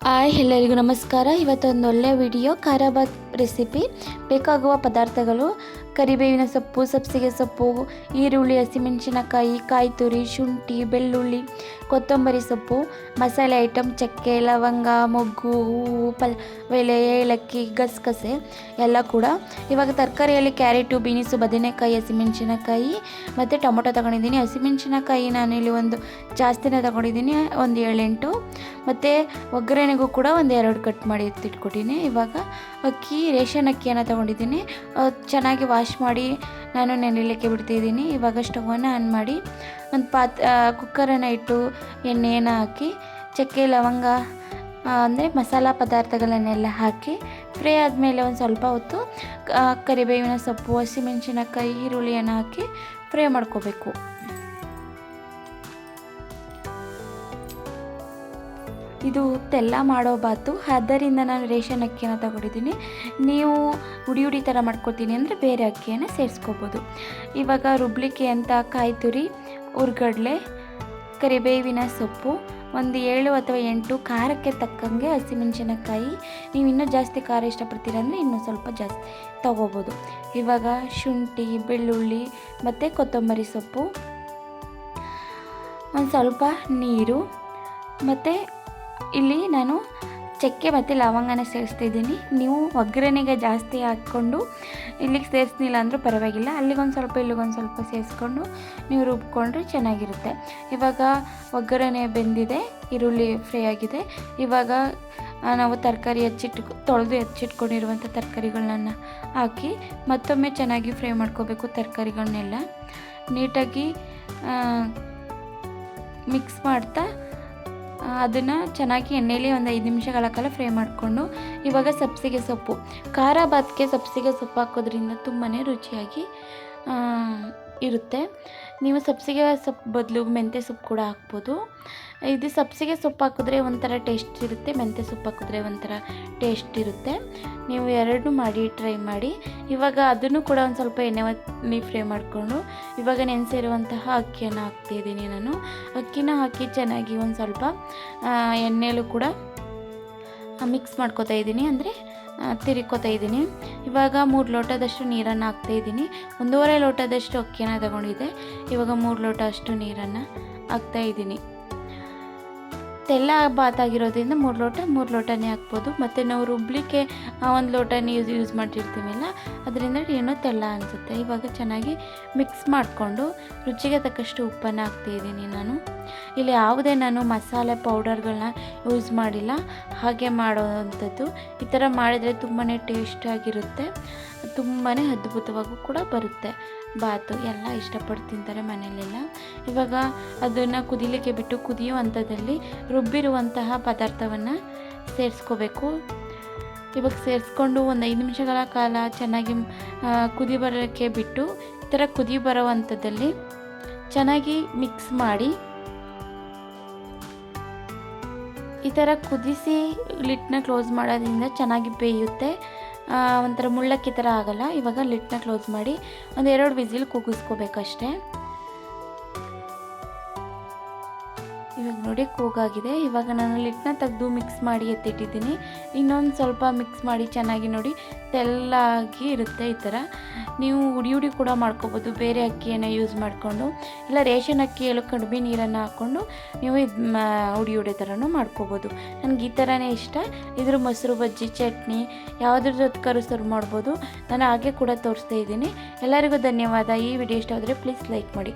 ಎಲ್ಲರಿಗೂ ನಮಸ್ಕಾರ. ಇವತ್ತೊಂದು ಒಳ್ಳೆ ವಿಡಿಯೋ ಖಾರಾಬಾತ್ ರೆಸಿಪಿ. ಬೇಕಾಗುವ ಪದಾರ್ಥಗಳು: ಕರಿಬೇವಿನ ಸೊಪ್ಪು, ಸಬ್ಸಿಗೆ ಸೊಪ್ಪು, ಈರುಳ್ಳಿ, ಹಸಿಮೆಣಸಿನಕಾಯಿ, ಕಾಯಿ ತುರಿ, ಶುಂಠಿ, ಬೆಳ್ಳುಳ್ಳಿ, ಕೊತ್ತಂಬರಿ ಸೊಪ್ಪು, ಮಸಾಲೆ ಐಟಮ್ ಚಕ್ಕೆ, ಲವಂಗ, ಮೊಗ್ಗು, ಹೂವು, ಎಲೆ, ಏಲಕ್ಕಿ, ಗಸಗಸೆ ಎಲ್ಲ ಕೂಡ. ಇವಾಗ ತರಕಾರಿಯಲ್ಲಿ ಕ್ಯಾರೆಟು, ಬೀನಿಸು, ಬದನೆಕಾಯಿ, ಹಸಿಮೆಣಸಿನಕಾಯಿ ಮತ್ತು ಟೊಮೊಟೊ ತೊಗೊಂಡಿದ್ದೀನಿ. ಹಸಿಮೆಣಸಿನಕಾಯಿ ನಾನಿಲ್ಲಿ ಒಂದು ಜಾಸ್ತಿನೇ ತೊಗೊಂಡಿದ್ದೀನಿ, ಒಂದು 7-8. ಮತ್ತು ಒಗ್ಗರಣೆಗೂ ಕೂಡ ಒಂದು 2 ಕಟ್ ಮಾಡಿ ಎತ್ತಿಟ್ಕೊಟ್ಟಿನಿ. ಇವಾಗ ರೇಷನ್ ಅಕ್ಕಿಯನ್ನು ತೊಗೊಂಡಿದ್ದೀನಿ. ಚೆನ್ನಾಗಿ ವಾಶ್ ಮಾಡಿ ನಾನು ನೆನೆಯಲಿಕ್ಕೆ ಬಿಡ್ತಿದ್ದೀನಿ. ಇವಾಗ ಸ್ಟವನ್ನು ಆನ್ ಮಾಡಿ ಒಂದು ಕುಕ್ಕರನ್ನು ಇಟ್ಟು ಎಣ್ಣೆಯನ್ನು ಹಾಕಿ ಚಕ್ಕೆ, ಲವಂಗ ಅಂದರೆ ಮಸಾಲ ಪದಾರ್ಥಗಳನ್ನೆಲ್ಲ ಹಾಕಿ ಫ್ರೈ ಆದಮೇಲೆ ಒಂದು ಸ್ವಲ್ಪ ಹೊತ್ತು ಕರಿಬೇವಿನ ಸೊಪ್ಪು, ಹಸಿಮೆಣಸಿನಕಾಯಿ, ಈರುಳ್ಳಿಯನ್ನು ಹಾಕಿ ಫ್ರೈ ಮಾಡ್ಕೋಬೇಕು. ಇದು ತೆಲ್ಲ ಮಾಡೋ ಬಾತು, ಆದ್ದರಿಂದ ನಾನು ರೇಷನ್ ಅಕ್ಕಿಯನ್ನು ತಗೊಂಡಿದ್ದೀನಿ. ನೀವು ಹುಡಿ ಥರ ಮಾಡ್ಕೊತೀನಿ ಅಂದರೆ ಬೇರೆ ಅಕ್ಕಿಯನ್ನು ಸೇರಿಸ್ಕೋಬೋದು. ಇವಾಗ ರುಬ್ಲಿಕ್ಕೆ ಅಂತ ಕಾಯಿ ತುರಿ, ಹುರ್ಗಡ್ಲೆ, ಕರಿಬೇವಿನ ಸೊಪ್ಪು, ಒಂದು 7 ಅಥವಾ 8 ಖಾರಕ್ಕೆ ತಕ್ಕಂಗೆ ಹಸಿಮೆಣಸಿನಕಾಯಿ. ನೀವು ಇನ್ನೂ ಜಾಸ್ತಿ ಖಾರ ಇಷ್ಟಪಡ್ತೀರ ಅಂದರೆ ಇನ್ನೂ ಸ್ವಲ್ಪ ಜಾಸ್ತಿ ತೊಗೋಬೋದು. ಇವಾಗ ಶುಂಠಿ, ಬೆಳ್ಳುಳ್ಳಿ ಮತ್ತು ಕೊತ್ತಂಬರಿ ಸೊಪ್ಪು, ಒಂದು ಸ್ವಲ್ಪ ನೀರು, ಮತ್ತು ಇಲ್ಲಿ ನಾನು ಚಕ್ಕೆ ಮತ್ತು ಲವಂಗನ ಸೇರಿಸ್ತಿದ್ದೀನಿ. ನೀವು ಒಗ್ಗರಣೆಗೆ ಜಾಸ್ತಿ ಹಾಕ್ಕೊಂಡು ಇಲ್ಲಿಗೆ ಸೇರಿಸ್ನಿಲ್ಲ ಅಂದರೂ ಪರವಾಗಿಲ್ಲ, ಅಲ್ಲಿಗೊಂದು ಸ್ವಲ್ಪ ಇಲ್ಲಿಗೊಂದು ಸ್ವಲ್ಪ ಸೇರಿಸ್ಕೊಂಡು ನೀವು ರುಬ್ಕೊಂಡ್ರೆ ಚೆನ್ನಾಗಿರುತ್ತೆ. ಇವಾಗ ಒಗ್ಗರಣೆ ಬೆಂದಿದೆ, ಈರುಳ್ಳಿ ಫ್ರೈ ಆಗಿದೆ. ಇವಾಗ ನಾವು ತರಕಾರಿ ತೊಳೆದು ಹೆಚ್ಚಿಟ್ಕೊಂಡಿರುವಂಥ ತರಕಾರಿಗಳನ್ನ ಹಾಕಿ ಮತ್ತೊಮ್ಮೆ ಚೆನ್ನಾಗಿ ಫ್ರೈ ಮಾಡ್ಕೋಬೇಕು. ತರಕಾರಿಗಳನ್ನೆಲ್ಲ ನೀಟಾಗಿ ಮಿಕ್ಸ್ ಮಾಡ್ತಾ ಅದನ್ನು ಚೆನ್ನಾಗಿ ಎಣ್ಣೆಯಲ್ಲಿ ಒಂದು 5 ನಿಮಿಷಗಳ ಕಾಲ ಫ್ರೈ ಮಾಡಿಕೊಂಡು, ಇವಾಗ ಸಬ್ಸಿಗೆ ಸೊಪ್ಪು, ಖಾರ ಬಾತ್ಗೆ ಸಬ್ಸಿಗೆ ಸೊಪ್ಪು ಹಾಕೋದ್ರಿಂದ ತುಂಬಾ ರುಚಿಯಾಗಿ ಇರುತ್ತೆ. ನೀವು ಸಬ್ಸಿಗೆ ಸೊಪ್ಪು ಬದಲು ಮೆಂತ್ಯ ಸೊಪ್ಪು ಕೂಡ ಹಾಕ್ಬೋದು. ಇದು ಸಬ್ಸಿಗೆ ಸೊಪ್ಪು ಹಾಕಿದ್ರೆ ಒಂಥರ ಟೇಸ್ಟ್ ಇರುತ್ತೆ, ಮೆಂತ್ಯ ಸೊಪ್ಪು ಹಾಕಿದ್ರೆ ಒಂಥರ ಟೇಸ್ಟ್ ಇರುತ್ತೆ. ನೀವು 2 ಮಾಡಿ ಟ್ರೈ ಮಾಡಿ. ಇವಾಗ ಅದನ್ನು ಕೂಡ ಒಂದು ಸ್ವಲ್ಪ ಎಣ್ಣೆ ಫ್ರೈ ಮಾಡಿಕೊಂಡು ಇವಾಗ ನೆನೆಸಿರುವಂತಹ ಅಕ್ಕಿಯನ್ನು ಹಾಕ್ತಿದ್ದೀನಿ. ನಾನು ಅಕ್ಕಿನ ಹಾಕಿ ಚೆನ್ನಾಗಿ ಒಂದು ಸ್ವಲ್ಪ ಎಣ್ಣೆಯಲ್ಲೂ ಕೂಡ ಮಿಕ್ಸ್ ಮಾಡ್ಕೊತಾ ಇದ್ದೀನಿ, ಅಂದರೆ ತಿರುಕೋತಾ ಇದ್ದೀನಿ. ಇವಾಗ 3 ಲೋಟದಷ್ಟು ನೀರನ್ನು ಹಾಕ್ತಾಯಿದ್ದೀನಿ. 1.5 ಲೋಟದಷ್ಟು ಅಕ್ಕಿಯನ್ನು ತಗೊಂಡಿದ್ದೆ. ಇವಾಗ 3 ಲೋಟ ಅಷ್ಟು ನೀರನ್ನು ಹಾಕ್ತಾಯಿದ್ದೀನಿ. ತೆಲ್ಲ ಬಾತಾಗಿರೋದ್ರಿಂದ 3 ಲೋಟನೇ ಹಾಕ್ಬೋದು. ಮತ್ತು ನಾವು ರುಬ್ಲಿಕ್ಕೆ 1 ಲೋಟ ನೀರು ಯೂಸ್ ಮಾಡಿರ್ತೀವಲ್ಲ, ಅದರಿಂದ ಏನೋ ತೆಲ್ಲ ಅನಿಸುತ್ತೆ. ಇವಾಗ ಚೆನ್ನಾಗಿ ಮಿಕ್ಸ್ ಮಾಡಿಕೊಂಡು ರುಚಿಗೆ ತಕ್ಕಷ್ಟು ಉಪ್ಪನ್ನು ಹಾಕ್ತಾಯಿದ್ದೀನಿ. ನಾನು ಇಲ್ಲಿ ಯಾವುದೇ ಮಸಾಲೆ ಪೌಡರ್ಗಳನ್ನ ಯೂಸ್ ಮಾಡಿಲ್ಲ, ಹಾಗೆ ಮಾಡೋವಂಥದ್ದು. ಈ ಥರ ಮಾಡಿದರೆ ತುಂಬಾ ಟೇಸ್ಟಾಗಿರುತ್ತೆ, ತುಂಬಾ ಅದ್ಭುತವಾಗೂ ಕೂಡ ಬರುತ್ತೆ ಬಾತು. ಎಲ್ಲ ಇಷ್ಟಪಟ್ಟು ತಿಂತಾರೆ ಮನೆಯಲ್ಲೆಲ್ಲ. ಇವಾಗ ಅದನ್ನು ಕುದಿಲಿಕ್ಕೆ ಬಿಟ್ಟು ಕುದಿಯೋ ಹಂತದಲ್ಲಿ ರುಬ್ಬಿರುವಂತಹ ಪದಾರ್ಥವನ್ನು ಸೇರಿಸ್ಕೋಬೇಕು. ಇವಾಗ ಸೇರಿಸ್ಕೊಂಡು ಒಂದು 5 ನಿಮಿಷಗಳ ಕಾಲ ಚೆನ್ನಾಗಿ ಕುದಿ ಬರೋಕ್ಕೆ ಬಿಟ್ಟು, ಈ ಥರ ಕುದಿ ಬರೋ ಹಂತದಲ್ಲಿ ಚೆನ್ನಾಗಿ ಮಿಕ್ಸ್ ಮಾಡಿ, ಈ ಥರ ಕುದಿಸಿ ಲಿಡ್ನ ಕ್ಲೋಸ್ ಮಾಡೋದ್ರಿಂದ ಚೆನ್ನಾಗಿ ಬೇಯುತ್ತೆ, ಒಂಥರ ಮುಳ್ಳಕ್ಕಿ ಥರ ಆಗೋಲ್ಲ. ಇವಾಗ ಲಿಡ್ನ ಕ್ಲೋಸ್ ಮಾಡಿ ಒಂದು 2 ವಿಸಿಲ್ ಕೂಗಿಸ್ಕೋಬೇಕಷ್ಟೆ. ಇವಾಗ ನೋಡಿ ಕೂಗಾಗಿದೆ. ಇವಾಗ ನಾನು ಲಿಡ್ನ ತೆಗೆದು ಮಿಕ್ಸ್ ಮಾಡಿ ಎತ್ತಿಟ್ಟಿದ್ದೀನಿ. ಇನ್ನೊಂದು ಸ್ವಲ್ಪ ಮಿಕ್ಸ್ ಮಾಡಿ ಚೆನ್ನಾಗಿ ನೋಡಿ ತೆಳ್ಳಾಗಿ ಇರುತ್ತೆ. ಈ ಥರ ನೀವು ಹುಡಿ ಕೂಡ ಮಾಡ್ಕೋಬೋದು, ಬೇರೆ ಅಕ್ಕಿಯನ್ನು ಯೂಸ್ ಮಾಡಿಕೊಂಡು, ಇಲ್ಲ ರೇಷನ್ ಅಕ್ಕಿಯಲ್ಲೂ ಕಡಿಮೆ ನೀರನ್ನು ಹಾಕ್ಕೊಂಡು ನೀವು ಹುಡಿ ಥರನೂ ಮಾಡ್ಕೋಬೋದು. ನನಗೆ ಈ ಥರನೇ ಇಷ್ಟ. ಇದ್ರ ಮೊಸರು ಬಜ್ಜಿ, ಚಟ್ನಿ ಯಾವುದ್ರ ಜೊತೆಗಾರು ಸರ್ವ್ ಮಾಡ್ಬೋದು. ನಾನು ಹಾಗೆ ಕೂಡ ತೋರಿಸ್ತಾ ಇದ್ದೀನಿ. ಎಲ್ಲರಿಗೂ ಧನ್ಯವಾದ. ಈ ವಿಡಿಯೋ ಇಷ್ಟ ಆದರೆ ಪ್ಲೀಸ್ ಲೈಕ್ ಮಾಡಿ.